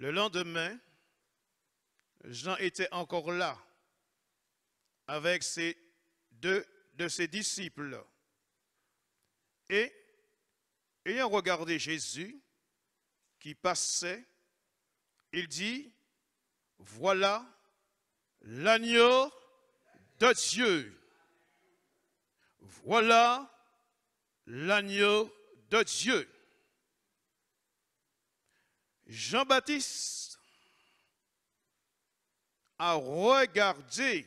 Le lendemain, Jean était encore là avec deux de ses disciples. Et, ayant regardé Jésus qui passait, il dit, voilà l'agneau de Dieu. Voilà l'agneau de Dieu. Jean-Baptiste a regardé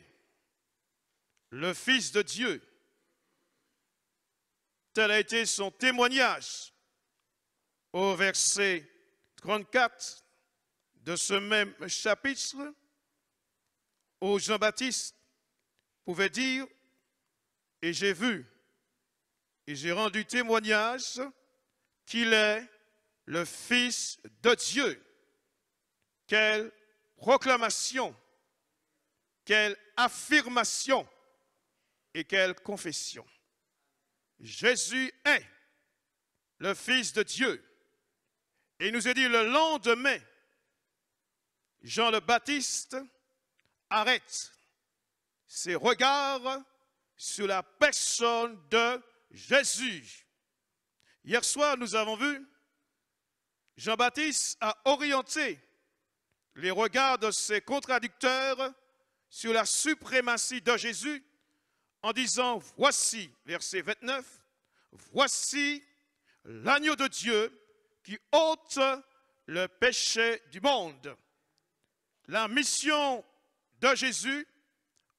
le Fils de Dieu. Tel a été son témoignage au verset 34 de ce même chapitre, où Jean-Baptiste pouvait dire, et j'ai vu, et j'ai rendu témoignage qu'il est le Fils de Dieu. Quelle proclamation, quelle affirmation et quelle confession. Jésus est le Fils de Dieu. Et il nous est dit le lendemain, Jean le Baptiste arrête ses regards sur la personne de Jésus. Hier soir, nous avons vu, Jean-Baptiste a orienté les regards de ses contradicteurs sur la suprématie de Jésus en disant, voici, verset 29, voici l'agneau de Dieu qui ôte le péché du monde. La mission de Jésus,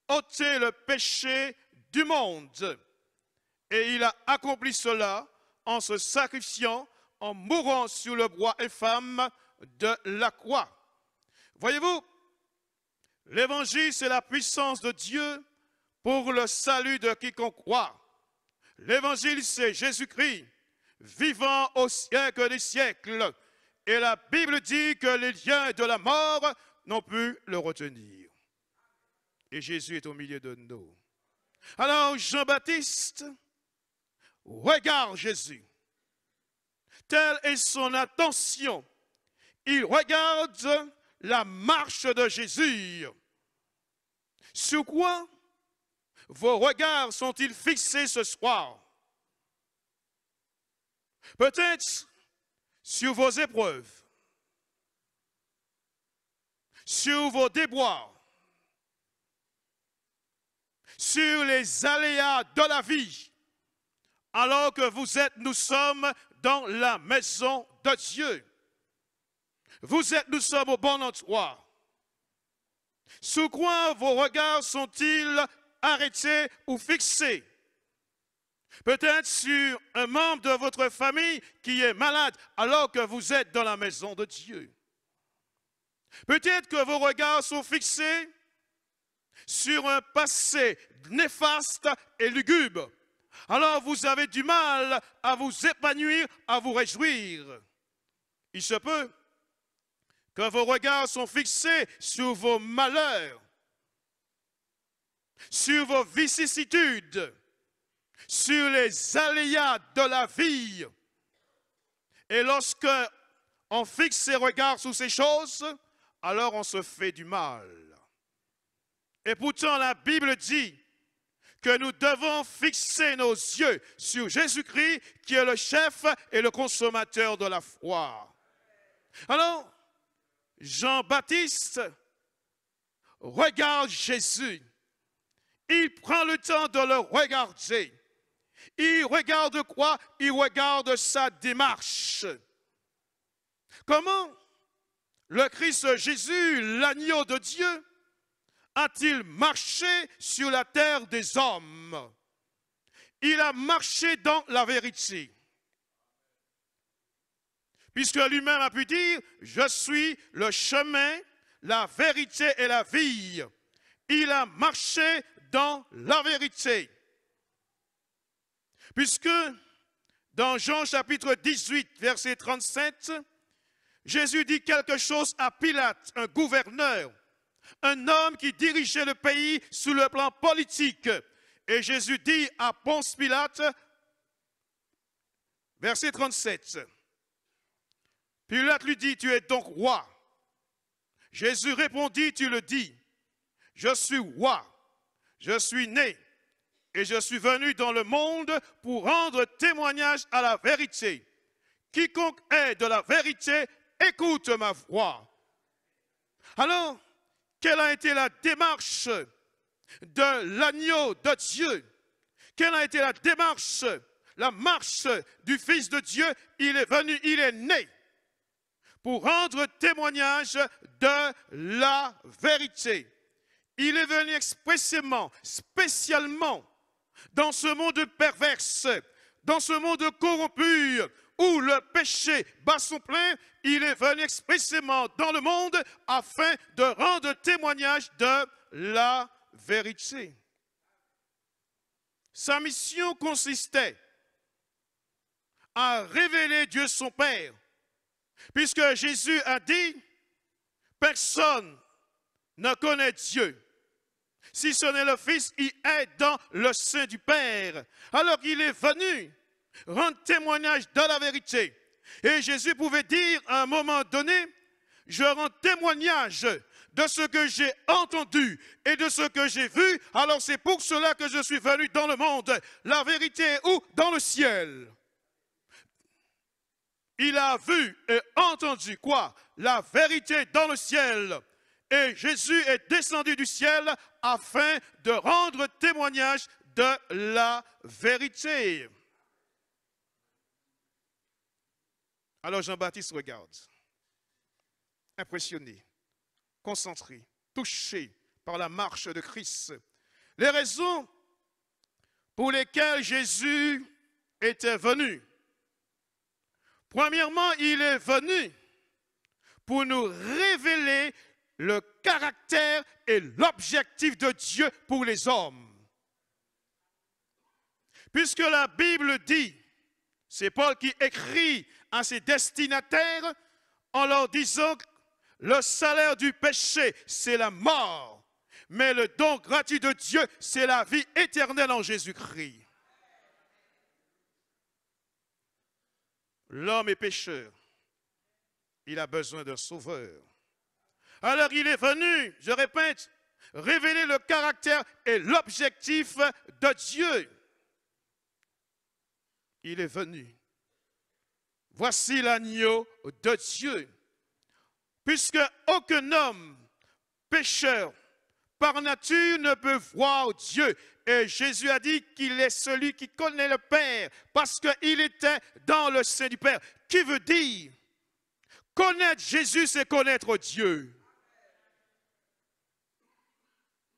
ôter le péché du monde. Et il a accompli cela en se sacrifiant, en mourant sur le bois infâme de la croix. Voyez-vous, l'évangile, c'est la puissance de Dieu pour le salut de quiconque croit. L'évangile, c'est Jésus-Christ, vivant au siècle des siècles. Et la Bible dit que les liens de la mort n'ont pu le retenir. Et Jésus est au milieu de nous. Alors Jean-Baptiste regarde Jésus. Telle est son attention. Il regarde la marche de Jésus. Sur quoi vos regards sont-ils fixés ce soir? Peut-être sur vos épreuves, sur vos déboires, sur les aléas de la vie, alors que nous sommes dans la maison de Dieu. Nous sommes au bon endroit. Sur quoi vos regards sont-ils arrêtés ou fixés? Peut-être sur un membre de votre famille qui est malade alors que vous êtes dans la maison de Dieu. Peut-être que vos regards sont fixés sur un passé néfaste et lugubre. Alors vous avez du mal à vous épanouir, à vous réjouir. Il se peut que vos regards sont fixés sur vos malheurs, sur vos vicissitudes, sur les aléas de la vie. Et lorsque on fixe ses regards sur ces choses, alors on se fait du mal. Et pourtant la Bible dit que nous devons fixer nos yeux sur Jésus-Christ qui est le chef et le consommateur de la foi. Alors, Jean-Baptiste regarde Jésus. Il prend le temps de le regarder. Il regarde quoi? Il regarde sa démarche. Comment le Christ Jésus, l'agneau de Dieu, a-t-il marché sur la terre des hommes? Il a marché dans la vérité. Puisque lui-même a pu dire, je suis le chemin, la vérité et la vie. Il a marché dans la vérité. Puisque dans Jean chapitre 18, verset 37, Jésus dit quelque chose à Pilate, un gouverneur, un homme qui dirigeait le pays sur le plan politique. Et Jésus dit à Ponce Pilate, verset 37, Pilate lui dit, tu es donc roi. Jésus répondit, tu le dis, je suis roi, je suis né et je suis venu dans le monde pour rendre témoignage à la vérité. Quiconque est de la vérité, écoute ma voix. Alors, quelle a été la démarche de l'agneau de Dieu? Quelle a été la démarche, la marche du Fils de Dieu? Il est venu, il est né pour rendre témoignage de la vérité. Il est venu expressément, spécialement, dans ce monde perverse, dans ce monde corrompu, où le péché bat son plein, il est venu expressément dans le monde afin de rendre témoignage de la vérité. Sa mission consistait à révéler Dieu son Père, puisque Jésus a dit, personne ne connaît Dieu. Si ce n'est le Fils, il est dans le sein du Père. Alors il est venu rendre témoignage de la vérité. Et Jésus pouvait dire à un moment donné, je rends témoignage de ce que j'ai entendu et de ce que j'ai vu. Alors c'est pour cela que je suis venu dans le monde. La vérité est où? Dans le ciel. Il a vu et entendu quoi? La vérité dans le ciel. Et Jésus est descendu du ciel afin de rendre témoignage de la vérité. Alors Jean-Baptiste regarde, impressionné, concentré, touché par la marche de Christ. Les raisons pour lesquelles Jésus était venu. Premièrement, il est venu pour nous révéler le caractère et l'objectif de Dieu pour les hommes. Puisque la Bible dit, c'est Paul qui écrit à ses destinataires en leur disant que le salaire du péché, c'est la mort, mais le don gratuit de Dieu, c'est la vie éternelle en Jésus-Christ. L'homme est pécheur, il a besoin d'un sauveur. Alors il est venu, je répète, révéler le caractère et l'objectif de Dieu. Il est venu. Voici l'agneau de Dieu. Puisque aucun homme pécheur par nature ne peut voir Dieu. Et Jésus a dit qu'il est celui qui connaît le Père parce qu'il était dans le sein du Père. Qui veut dire, connaître Jésus, c'est connaître Dieu.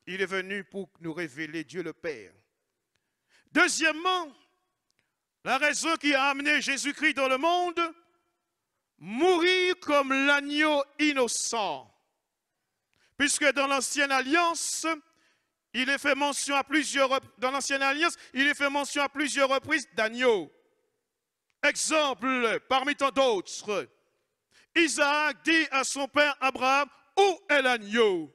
Il est venu pour nous révéler Dieu le Père. Deuxièmement, la raison qui a amené Jésus-Christ dans le monde, mourir comme l'agneau innocent. Puisque dans l'Ancienne Alliance, il est fait mention à plusieurs reprises d'agneau. Exemple, parmi tant d'autres, Isaac dit à son père Abraham, où est l'agneau?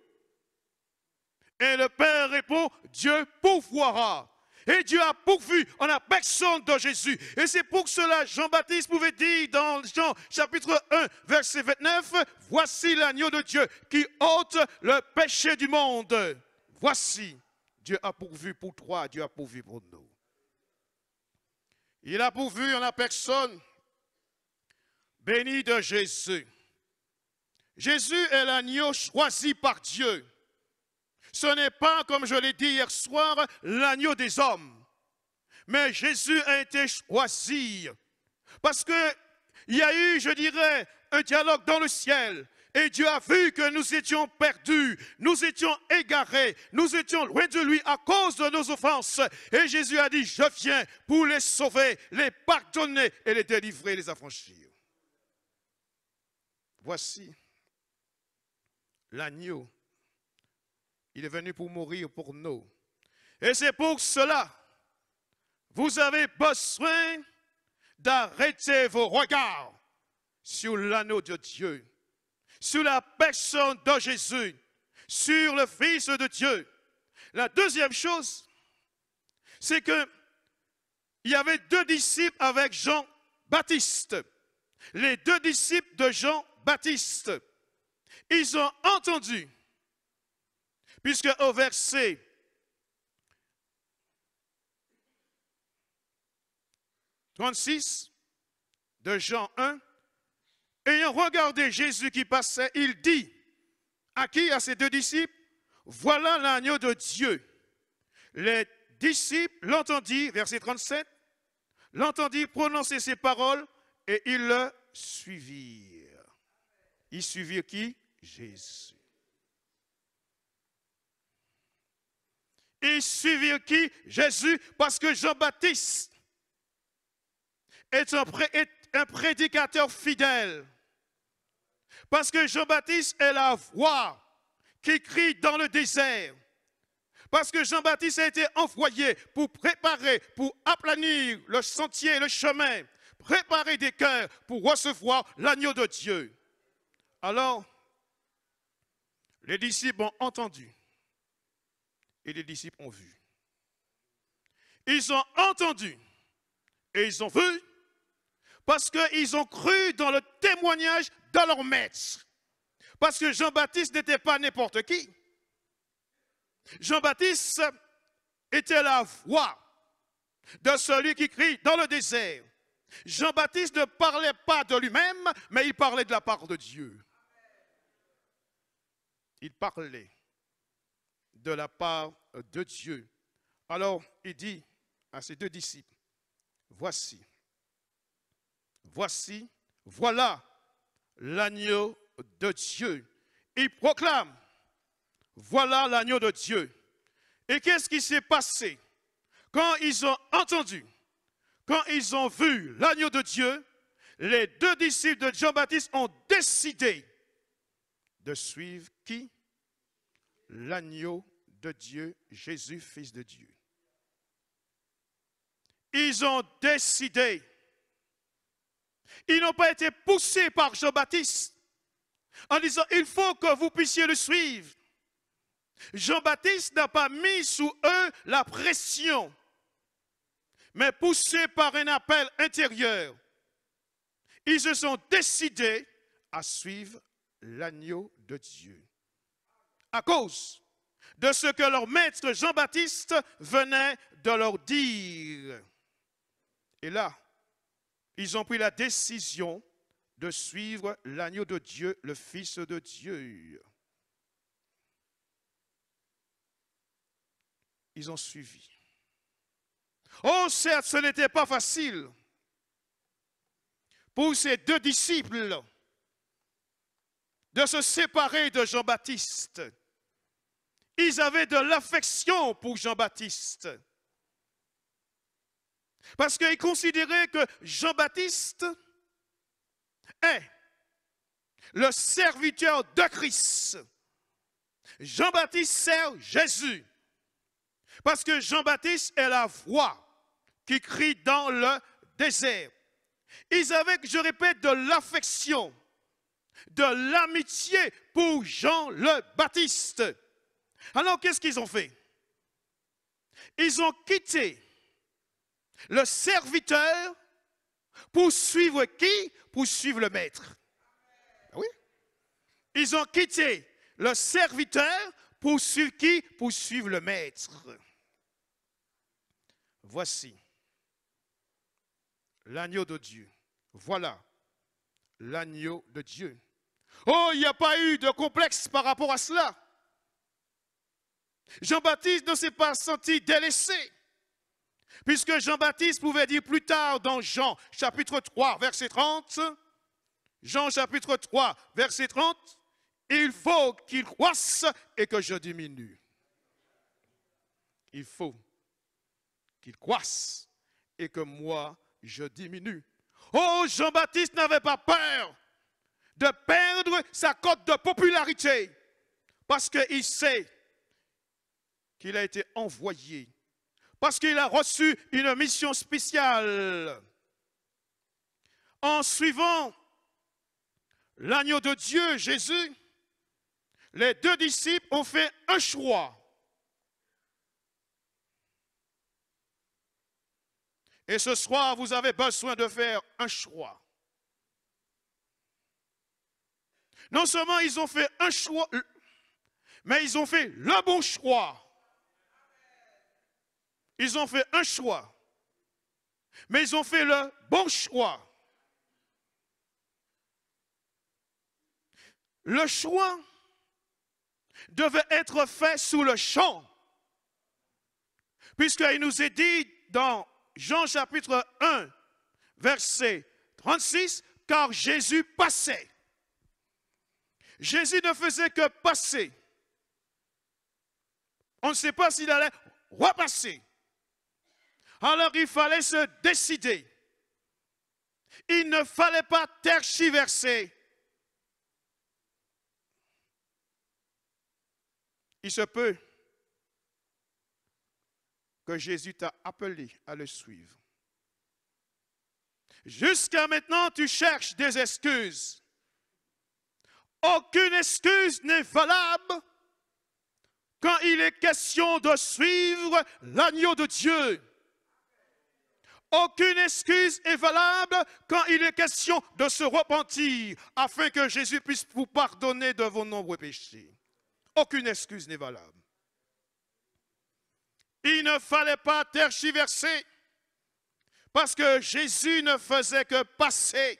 Et le père répond, Dieu pourvoira. Et Dieu a pourvu en la personne de Jésus. Et c'est pour cela Jean-Baptiste pouvait dire dans Jean chapitre 1, verset 29, « Voici l'agneau de Dieu qui ôte le péché du monde. » Voici, Dieu a pourvu pour toi, Dieu a pourvu pour nous. Il a pourvu en la personne bénie de Jésus. Jésus est l'agneau choisi par Dieu. Ce n'est pas, comme je l'ai dit hier soir, l'agneau des hommes. Mais Jésus a été choisi. Parce qu'il y a eu, je dirais, un dialogue dans le ciel. Et Dieu a vu que nous étions perdus, nous étions égarés, nous étions loin de lui à cause de nos offenses. Et Jésus a dit, je viens pour les sauver, les pardonner et les délivrer, les affranchir. Voici l'agneau. Il est venu pour mourir pour nous. Et c'est pour cela, vous avez besoin d'arrêter vos regards sur l'agneau de Dieu, sur la personne de Jésus, sur le Fils de Dieu. La deuxième chose, c'est qu'il y avait deux disciples avec Jean-Baptiste. Les deux disciples de Jean-Baptiste. Ils ont entendu, puisque au verset 36 de Jean 1, ayant regardé Jésus qui passait, il dit à qui? À ses deux disciples, voilà l'agneau de Dieu. Les disciples l'entendirent, verset 37, l'entendirent prononcer ces paroles et ils le suivirent. Ils suivirent qui? Jésus. Ils suivirent qui? Jésus, parce que Jean-Baptiste est un prédicateur fidèle. Parce que Jean-Baptiste est la voix qui crie dans le désert. Parce que Jean-Baptiste a été envoyé pour préparer, pour aplanir le sentier, le chemin, préparer des cœurs pour recevoir l'agneau de Dieu. Alors, les disciples ont entendu et les disciples ont vu. Ils ont entendu et ils ont vu parce qu'ils ont cru dans le témoignage de leur maître. Parce que Jean-Baptiste n'était pas n'importe qui. Jean-Baptiste était la voix de celui qui crie dans le désert. Jean-Baptiste ne parlait pas de lui-même, mais il parlait de la part de Dieu. Il parlait de la part de Dieu. Alors, il dit à ses deux disciples, voici, voilà l'agneau de Dieu. Il proclame, voilà l'agneau de Dieu. Et qu'est-ce qui s'est passé? Quand ils ont entendu, quand ils ont vu l'agneau de Dieu, les deux disciples de Jean-Baptiste ont décidé de suivre qui? L'agneau de Dieu, Jésus, fils de Dieu. Ils ont décidé. Ils n'ont pas été poussés par Jean-Baptiste en disant, il faut que vous puissiez le suivre. Jean-Baptiste n'a pas mis sous eux la pression, mais poussés par un appel intérieur. Ils se sont décidés à suivre l'agneau de Dieu. À cause de ce que leur maître Jean-Baptiste venait de leur dire. Et là, ils ont pris la décision de suivre l'agneau de Dieu, le Fils de Dieu. Ils ont suivi. Oh, certes, ce n'était pas facile pour ces deux disciples de se séparer de Jean-Baptiste. Ils avaient de l'affection pour Jean-Baptiste. Parce qu'ils considéraient que Jean-Baptiste est le serviteur de Christ. Jean-Baptiste sert Jésus. Parce que Jean-Baptiste est la voix qui crie dans le désert. Ils avaient, je répète, de l'affection, de l'amitié pour Jean le Baptiste. Alors, qu'est-ce qu'ils ont fait? Ils ont quitté le serviteur pour suivre qui? Pour suivre le maître. Oui. Ils ont quitté le serviteur pour suivre qui? Pour suivre le maître. Voici l'agneau de Dieu. Voilà l'agneau de Dieu. Oh, il n'y a pas eu de complexe par rapport à cela. Jean-Baptiste ne s'est pas senti délaissé. Puisque Jean-Baptiste pouvait dire plus tard dans Jean chapitre 3, verset 30, Jean chapitre 3, verset 30, il faut qu'il croisse et que je diminue. Il faut qu'il croisse et que moi je diminue. Oh, Jean-Baptiste n'avait pas peur de perdre sa cote de popularité parce qu'il sait qu'il a été envoyé, parce qu'il a reçu une mission spéciale. En suivant l'agneau de Dieu, Jésus, les deux disciples ont fait un choix. Et ce soir, vous avez besoin de faire un choix. Non seulement ils ont fait un choix, mais ils ont fait le bon choix. Ils ont fait un choix, mais ils ont fait le bon choix. Le choix devait être fait sous le champ, puisqu'il nous est dit dans Jean chapitre 1, verset 36, car Jésus passait. Jésus ne faisait que passer. On ne sait pas s'il allait repasser. Alors il fallait se décider. Il ne fallait pas tergiverser. Il se peut que Jésus t'a appelé à le suivre. Jusqu'à maintenant, tu cherches des excuses. Aucune excuse n'est valable quand il est question de suivre l'agneau de Dieu. Aucune excuse est valable quand il est question de se repentir afin que Jésus puisse vous pardonner de vos nombreux péchés. Aucune excuse n'est valable. Il ne fallait pas tergiverser parce que Jésus ne faisait que passer.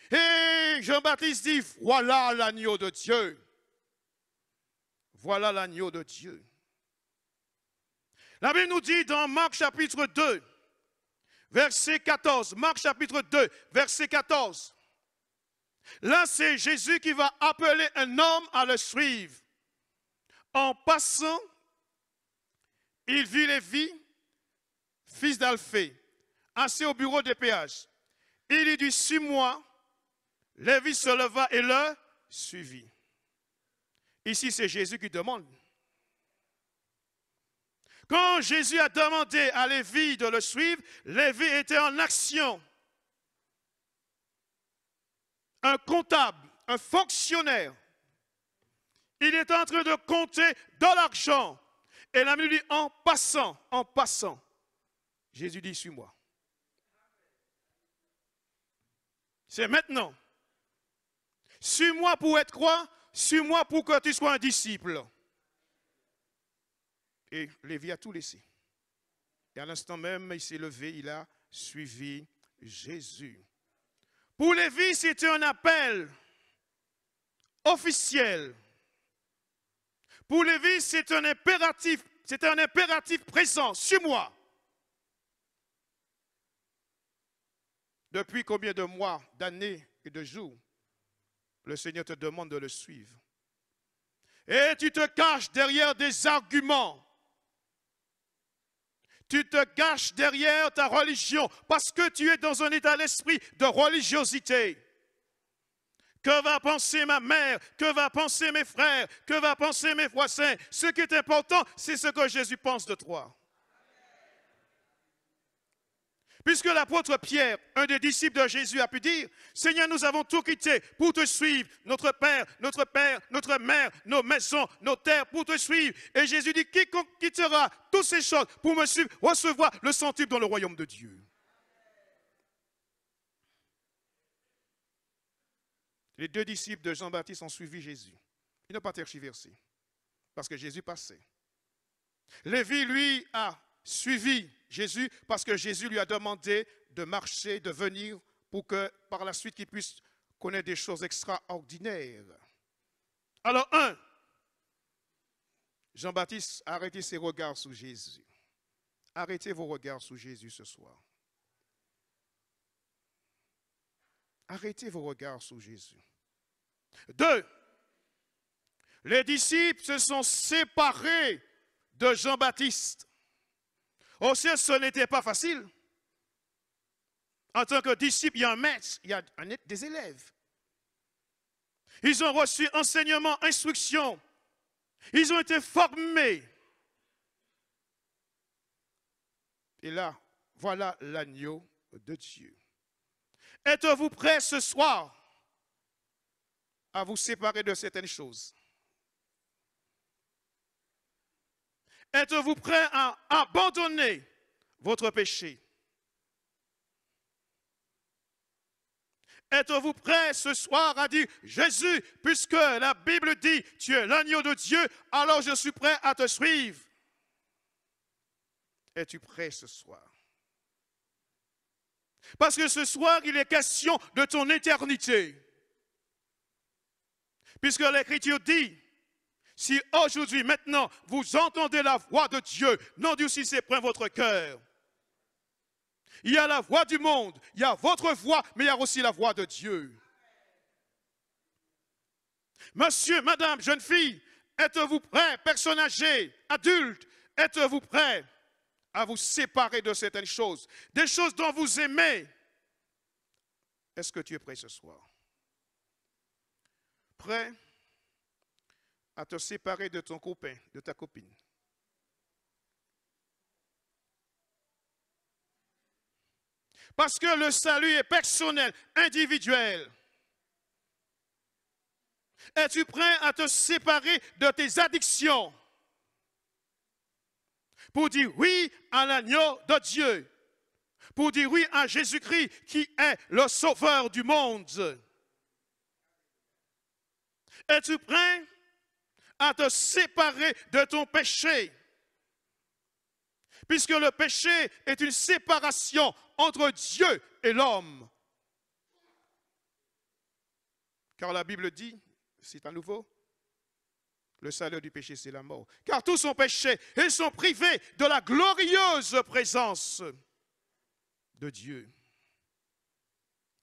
Et Jean-Baptiste dit, voilà l'agneau de Dieu. Voilà l'agneau de Dieu. La Bible nous dit dans Marc chapitre 2, verset 14, Marc chapitre 2, verset 14. Là, c'est Jésus qui va appeler un homme à le suivre. En passant, il vit Lévi, fils d'Alphée, assis au bureau des péages. Il lui dit, suis-moi. Lévi se leva et le suivit. Ici, c'est Jésus qui demande. Quand Jésus a demandé à Lévi de le suivre, Lévi était en action. Un comptable, un fonctionnaire. Il est en train de compter de l'argent. Et la Bible dit, en passant, Jésus dit, suis-moi. C'est maintenant. Suis-moi pour être quoi? Suis-moi pour que tu sois un disciple. Et Lévi a tout laissé. Et à l'instant même, il s'est levé, il a suivi Jésus. Pour Lévi, c'était un appel officiel. Pour Lévi, c'est un impératif présent. Suis-moi. Depuis combien de mois, d'années et de jours, le Seigneur te demande de le suivre. Et tu te caches derrière des arguments. Tu te caches derrière ta religion parce que tu es dans un état d'esprit de religiosité. Que va penser ma mère? Que va penser mes frères? Que va penser mes voisins? Ce qui est important, c'est ce que Jésus pense de toi. Puisque l'apôtre Pierre, un des disciples de Jésus, a pu dire, « Seigneur, nous avons tout quitté pour te suivre, notre père, notre mère, nos maisons, nos terres, pour te suivre. » Et Jésus dit, « Quiconque quittera toutes ces choses pour me suivre, recevra le centuple dans le royaume de Dieu. » Les deux disciples de Jean-Baptiste ont suivi Jésus. Ils n'ont pas tergiversé, parce que Jésus passait. Lévi, lui, a suivi Jésus parce que Jésus lui a demandé de marcher, de venir pour que par la suite il puisse connaître des choses extraordinaires. Alors, Jean-Baptiste a arrêté ses regards sur Jésus. Arrêtez vos regards sur Jésus ce soir. Arrêtez vos regards sur Jésus. 2. Les disciples se sont séparés de Jean-Baptiste. Aussi, ce n'était pas facile. En tant que disciple, il y a un maître, il y a des élèves. Ils ont reçu enseignement, instruction. Ils ont été formés. Et là, voilà l'agneau de Dieu. Êtes-vous prêts ce soir à vous séparer de certaines choses? Êtes-vous prêts à abandonner votre péché? Êtes-vous prêts ce soir à dire, Jésus, puisque la Bible dit, tu es l'agneau de Dieu, alors je suis prêt à te suivre. Es-tu prêt ce soir? Parce que ce soir, il est question de ton éternité. Puisque l'Écriture dit, si aujourd'hui, maintenant, vous entendez la voix de Dieu, n'endurcissez point votre cœur. Il y a la voix du monde, il y a votre voix, mais il y a aussi la voix de Dieu. Monsieur, madame, jeune fille, êtes-vous prêts, personne âgée, adulte, êtes-vous prêts à vous séparer de certaines choses, des choses dont vous aimez? Est-ce que tu es prêt ce soir? Prêt à te séparer de ton copain, de ta copine? Parce que le salut est personnel, individuel. Es-tu prêt à te séparer de tes addictions pour dire oui à l'agneau de Dieu, pour dire oui à Jésus-Christ qui est le sauveur du monde? Es-tu prêt à te séparer de ton péché? Puisque le péché est une séparation entre Dieu et l'homme. Car la Bible dit, c'est à nouveau, le salaire du péché, c'est la mort. Car tous ont péché et sont privés de la glorieuse présence de Dieu.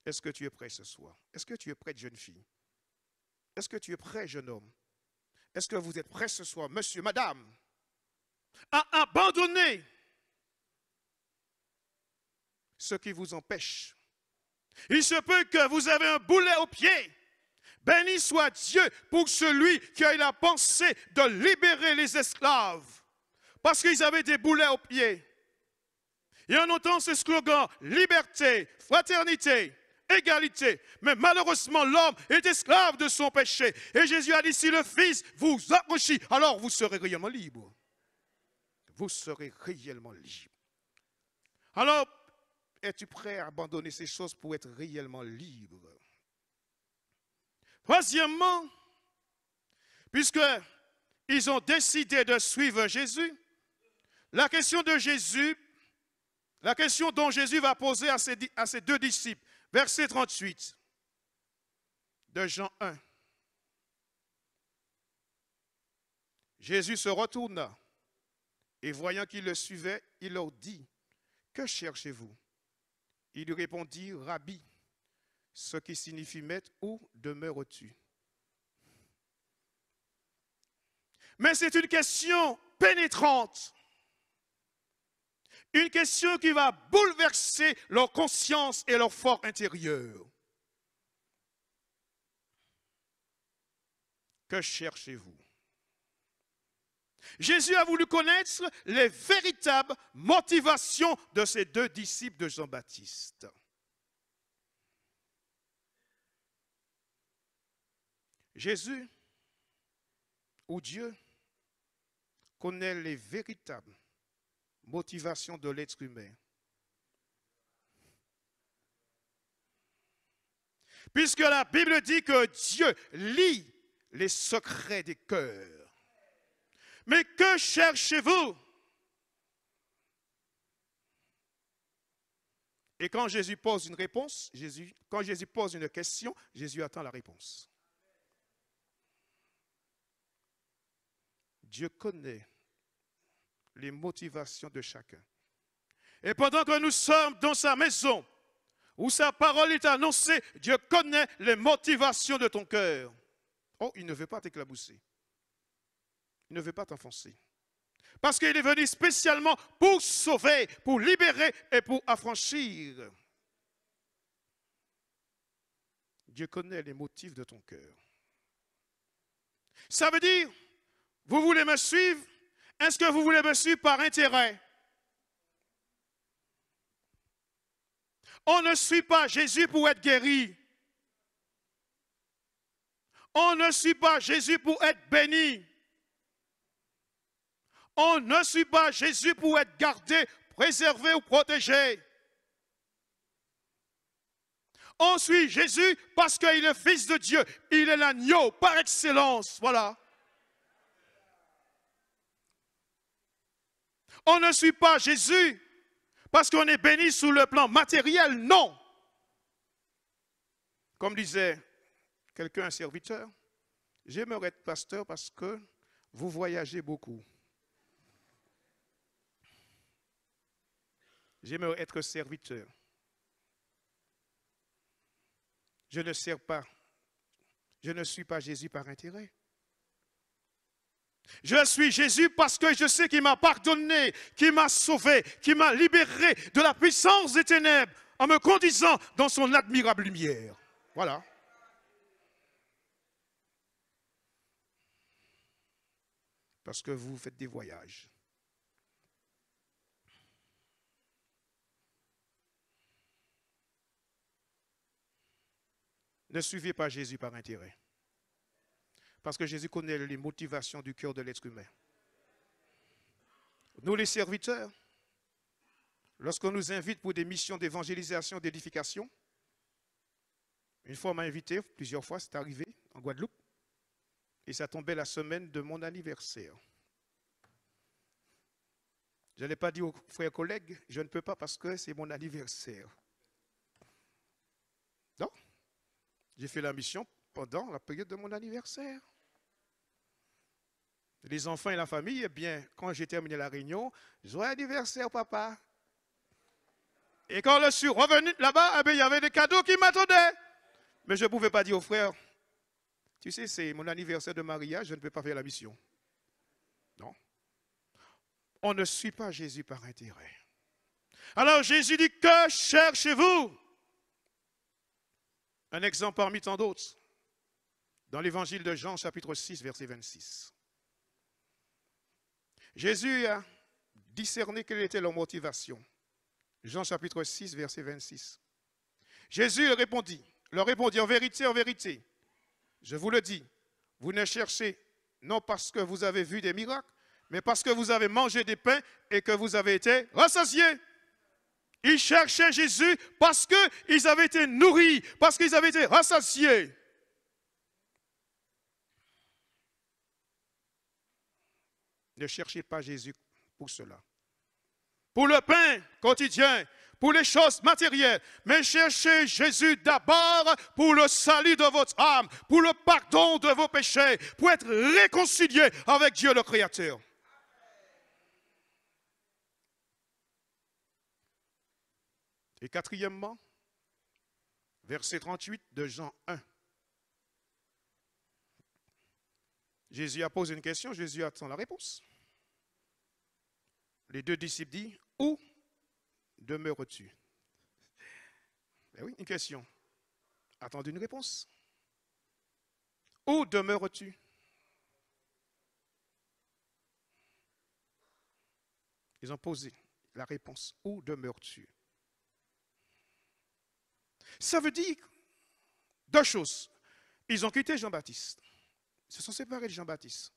Est-ce que tu es prêt ce soir? Est-ce que tu es prête, jeune fille? Est-ce que tu es prêt, jeune homme? Est-ce que vous êtes prêt ce soir, monsieur, madame, à abandonner ce qui vous empêche? Il se peut que vous avez un boulet au pied. Béni soit Dieu pour celui qui a eu la pensée de libérer les esclaves. Parce qu'ils avaient des boulets au pied. Et on entend ce slogan, liberté, fraternité, égalité. Mais malheureusement, l'homme est esclave de son péché. Et Jésus a dit, si le Fils vous affranchit, alors vous serez réellement libre. Vous serez réellement libre. Alors, es-tu prêt à abandonner ces choses pour être réellement libre? Troisièmement, puisqu'ils ont décidé de suivre Jésus, la question dont Jésus va poser à ses deux disciples, verset 38 de Jean 1. Jésus se retourna et voyant qu'ils le suivaient, il leur dit, que cherchez-vous? Ils lui répondirent, Rabbi, ce qui signifie maître, où demeures-tu? Mais c'est une question pénétrante, une question qui va bouleverser leur conscience et leur fort intérieur. Que cherchez-vous? Jésus a voulu connaître les véritables motivations de ces deux disciples de Jean-Baptiste. Jésus, ou Dieu, connaît les véritables motivations de l'être humain. Puisque la Bible dit que Dieu lit les secrets des cœurs. Mais que cherchez-vous? Et quand Jésus pose une réponse, quand Jésus pose une question, Jésus attend la réponse. Dieu connaît les motivations de chacun. Et pendant que nous sommes dans sa maison, où sa parole est annoncée, Dieu connaît les motivations de ton cœur. Oh, il ne veut pas t'éclabousser. Il ne veut pas t'enfoncer. Parce qu'il est venu spécialement pour sauver, pour libérer et pour affranchir. Dieu connaît les motifs de ton cœur. Ça veut dire, vous voulez me suivre? Est-ce que vous voulez me suivre par intérêt? On ne suit pas Jésus pour être guéri. On ne suit pas Jésus pour être béni. On ne suit pas Jésus pour être gardé, préservé ou protégé. On suit Jésus parce qu'il est fils de Dieu. Il est l'agneau par excellence. Voilà. On ne suit pas Jésus parce qu'on est béni sous le plan matériel. Non. Comme disait quelqu'un, un serviteur, j'aimerais être pasteur parce que vous voyagez beaucoup. J'aimerais être serviteur. Je ne sers pas. Je ne suis pas Jésus par intérêt. Je suis Jésus parce que je sais qu'il m'a pardonné, qu'il m'a sauvé, qu'il m'a libéré de la puissance des ténèbres en me conduisant dans son admirable lumière. Voilà. Parce que vous faites des voyages. Ne suivez pas Jésus par intérêt. Parce que Jésus connaît les motivations du cœur de l'être humain. Nous, les serviteurs, lorsqu'on nous invite pour des missions d'évangélisation, d'édification, une fois on m'a invité, plusieurs fois c'est arrivé en Guadeloupe, et ça tombait la semaine de mon anniversaire. Je n'ai pas dit aux frères collègues, je ne peux pas parce que c'est mon anniversaire. Non, j'ai fait la mission pendant la période de mon anniversaire. Les enfants et la famille, eh bien, quand j'ai terminé la réunion, joyeux anniversaire, papa. Et quand je suis revenu là-bas, eh bien, il y avait des cadeaux qui m'attendaient. Mais je ne pouvais pas dire aux frères, tu sais, c'est mon anniversaire de mariage, je ne peux pas faire la mission. Non. On ne suit pas Jésus par intérêt. Alors Jésus dit, que cherchez-vous? Un exemple parmi tant d'autres. Dans l'évangile de Jean, chapitre 6, verset 26. Jésus a discerné quelle était leur motivation. Jean chapitre 6, verset 26. Jésus leur répondit, en vérité, je vous le dis, vous ne cherchez non parce que vous avez vu des miracles, mais parce que vous avez mangé des pains et que vous avez été rassasiés. Ils cherchaient Jésus parce qu'ils avaient été nourris, parce qu'ils avaient été rassasiés. Ne cherchez pas Jésus pour cela. Pour le pain quotidien, pour les choses matérielles, mais cherchez Jésus d'abord pour le salut de votre âme, pour le pardon de vos péchés, pour être réconcilié avec Dieu le Créateur. Et quatrièmement, verset 38 de Jean 1. Jésus a posé une question, Jésus attend la réponse. Les deux disciples disent, où demeures-tu? Oui, une question. Attendez une réponse. Où demeures-tu? Ils ont posé la réponse. Où demeures-tu? Ça veut dire deux choses. Ils ont quitté Jean-Baptiste. Ils se sont séparés de Jean-Baptiste.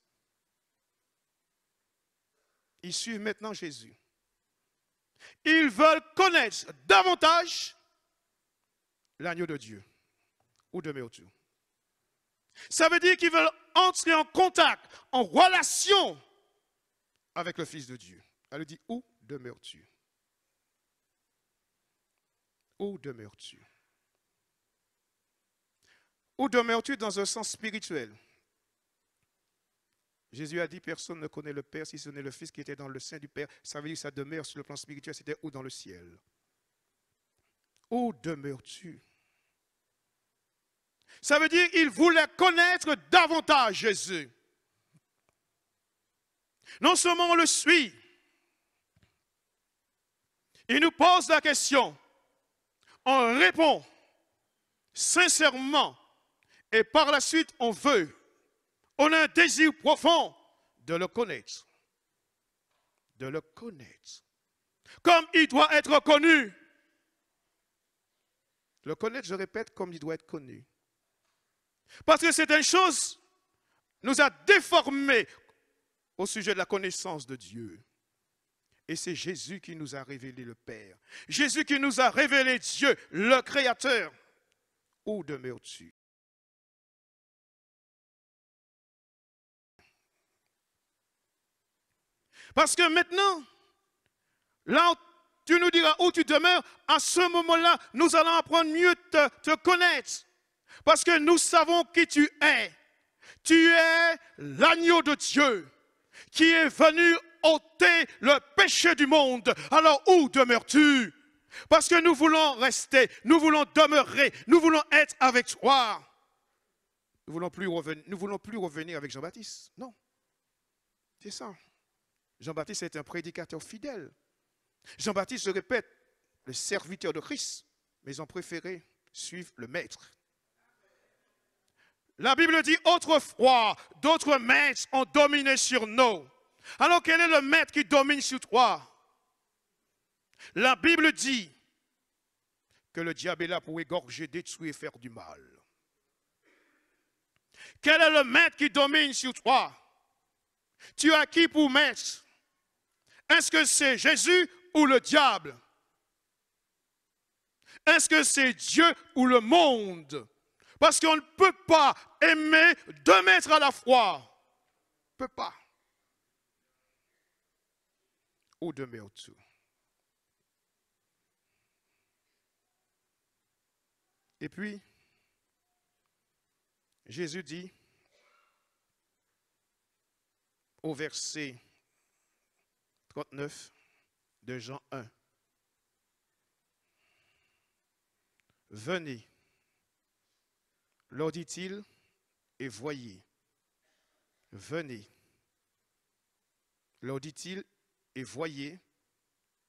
Ils suivent maintenant Jésus. Ils veulent connaître davantage l'agneau de Dieu. Où demeures-tu? Ça veut dire qu'ils veulent entrer en contact, en relation avec le Fils de Dieu. Elle dit, où demeures-tu? Où demeures-tu? Où demeures-tu dans un sens spirituel? Jésus a dit, personne ne connaît le Père si ce n'est le Fils qui était dans le sein du Père. Ça veut dire que sa demeure sur le plan spirituel, c'était où dans le ciel? Où demeures-tu? Ça veut dire qu'il voulait connaître davantage Jésus. Non seulement on le suit, il nous pose la question, on répond sincèrement et par la suite on a un désir profond de le connaître. De le connaître. Comme il doit être connu. Le connaître, je répète, comme il doit être connu. Parce que certaines choses nous a déformés au sujet de la connaissance de Dieu. Et c'est Jésus qui nous a révélé le Père. Jésus qui nous a révélé Dieu, le Créateur. Où demeures-tu? Parce que maintenant, là, tu nous diras où tu demeures. À ce moment-là, nous allons apprendre mieux te connaître. Parce que nous savons qui tu es. Tu es l'agneau de Dieu qui est venu ôter le péché du monde. Alors où demeures-tu? Parce que nous voulons rester, nous voulons demeurer, nous voulons être avec toi. Nous ne voulons plus revenir avec Jean-Baptiste. Non, c'est ça. Jean-Baptiste est un prédicateur fidèle. Jean-Baptiste, je répète, le serviteur de Christ, mais ils ont préféré suivre le maître. La Bible dit, autrefois, d'autres maîtres ont dominé sur nous. Alors quel est le maître qui domine sur toi? La Bible dit que le diable est là pour égorger, détruire et faire du mal. Quel est le maître qui domine sur toi? Tu as qui pour maître? Est-ce que c'est Jésus ou le diable? Est-ce que c'est Dieu ou le monde? Parce qu'on ne peut pas aimer deux maîtres à la fois. On ne peut pas. Où demeures-tu? Et puis, Jésus dit au verset 39 de Jean 1, venez, leur dit-il, et voyez. Venez, leur dit-il, et voyez.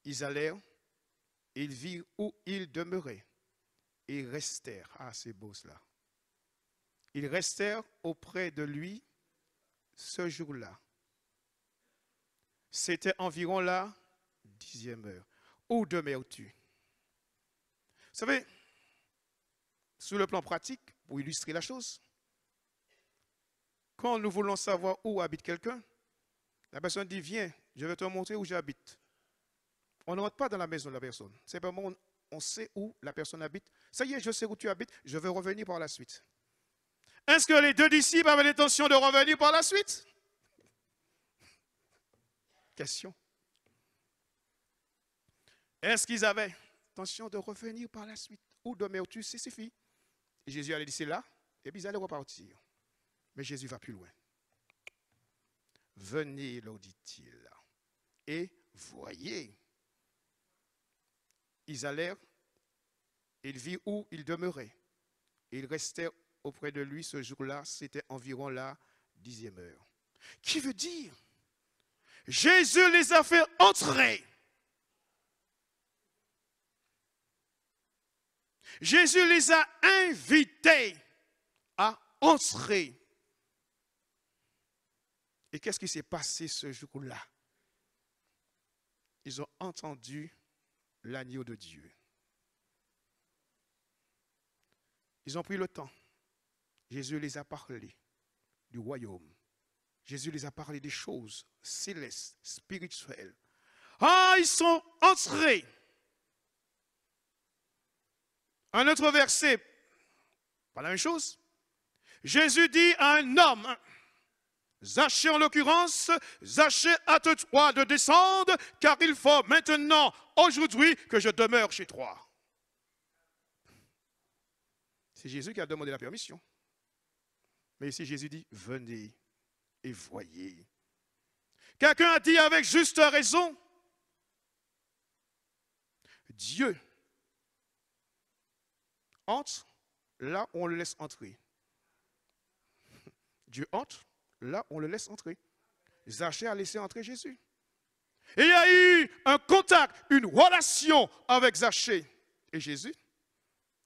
Ils allèrent, et ils virent où ils demeuraient, et ils restèrent. Ah, c'est beau cela. Ils restèrent auprès de lui ce jour-là. C'était environ la 10e heure. Où demeures-tu? Vous savez, sur le plan pratique, pour illustrer la chose, quand nous voulons savoir où habite quelqu'un, la personne dit, viens, je vais te montrer où j'habite. On ne rentre pas dans la maison de la personne. Simplement, on sait où la personne habite. Ça y est, je sais où tu habites, je vais revenir par la suite. Est-ce que les deux disciples avaient l'intention de revenir par la suite? Question. Est-ce qu'ils avaient l'intention de revenir par la suite? Où demeures-tu? C'est suffit. Et Jésus allait dire, c'est là, et puis ils allaient repartir. Mais Jésus va plus loin. Venez, leur dit-il, et voyez. Ils allèrent, ils virent où ils demeuraient. Ils restèrent auprès de lui ce jour-là, c'était environ la 10e heure. Qui veut dire, Jésus les a fait entrer. Jésus les a invités à entrer. Et qu'est-ce qui s'est passé ce jour-là? Ils ont entendu l'agneau de Dieu. Ils ont pris le temps. Jésus les a parlé du royaume. Jésus les a parlé des choses célestes, spirituelles. Ah, ils sont entrés. Un autre verset, pas la même chose. Jésus dit à un homme, Zachée en l'occurrence, Zachée, hâte-toi de descendre, car il faut maintenant, aujourd'hui, que je demeure chez toi. C'est Jésus qui a demandé la permission. Mais ici, Jésus dit, venez et voyez. Quelqu'un a dit avec juste raison, Dieu entre là où on le laisse entrer. Dieu entre là où on le laisse entrer. Zachée a laissé entrer Jésus. Et il y a eu un contact, une relation avec Zachée. Et Jésus,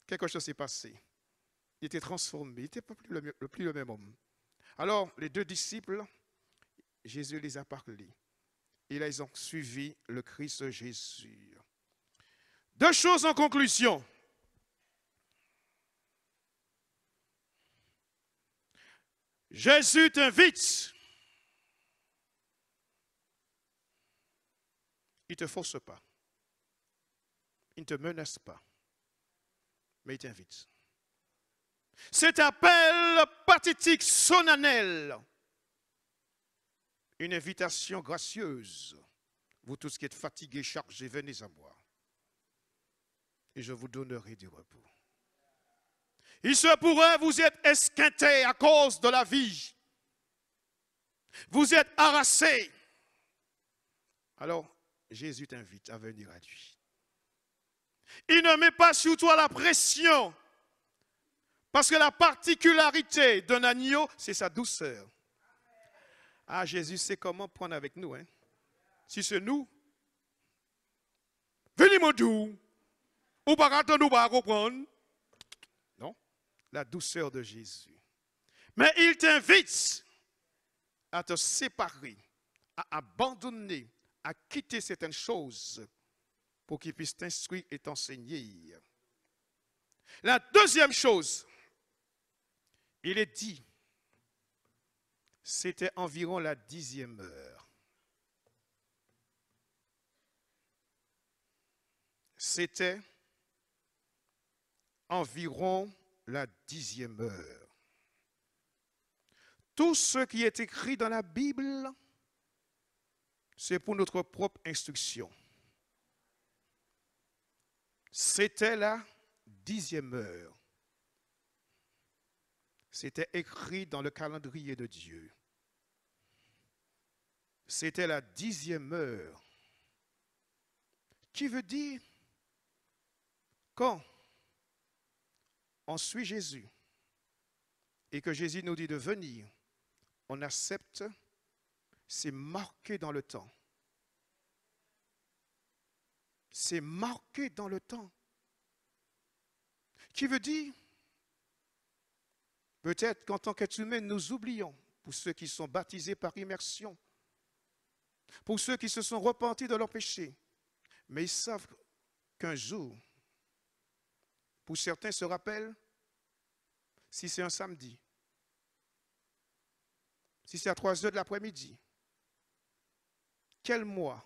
quelque chose s'est passé. Il était transformé, il n'était pas plus le même homme. Alors, les deux disciples, Jésus les a parlé. Et là, ils ont suivi le Christ Jésus. Deux choses en conclusion. Jésus t'invite. Il ne te force pas. Il ne te menace pas. Mais il t'invite. Cet appel pathétique, solennel, une invitation gracieuse. Vous tous qui êtes fatigués, chargés, venez à moi. Et je vous donnerai du repos. Il se pourrait, vous êtes esquintés à cause de la vie. Vous êtes harassés. Alors, Jésus t'invite à venir à lui. Il ne met pas sur toi la pression. Parce que la particularité d'un agneau, c'est sa douceur. Ah, Jésus sait comment prendre avec nous. Hein? Si c'est nous, venez mon doux. Ou pas attendre, ou pas comprendre. Non, la douceur de Jésus. Mais il t'invite à te séparer, à abandonner, à quitter certaines choses pour qu'il puisse t'instruire et t'enseigner. La deuxième chose, il est dit, c'était environ la 10e heure. C'était environ la 10e heure. Tout ce qui est écrit dans la Bible, c'est pour notre propre instruction. C'était la 10e heure. C'était écrit dans le calendrier de Dieu. C'était la 10e heure. Qui veut dire, quand on suit Jésus et que Jésus nous dit de venir, on accepte, c'est marqué dans le temps. C'est marqué dans le temps. Qui veut dire, peut-être qu'en tant qu'être humain, nous oublions, pour ceux qui sont baptisés par immersion, pour ceux qui se sont repentis de leurs péchés, mais ils savent qu'un jour, pour certains se rappellent, si c'est un samedi, si c'est à 3 heures de l'après-midi, quel mois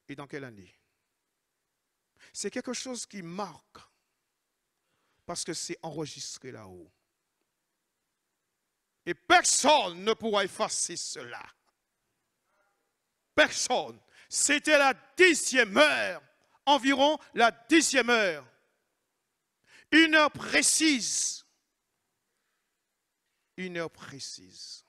et dans quelle année? C'est quelque chose qui marque parce que c'est enregistré là-haut. Et personne ne pourra effacer cela. Personne. C'était la 10e heure, environ la 10e heure. Une heure précise. Une heure précise.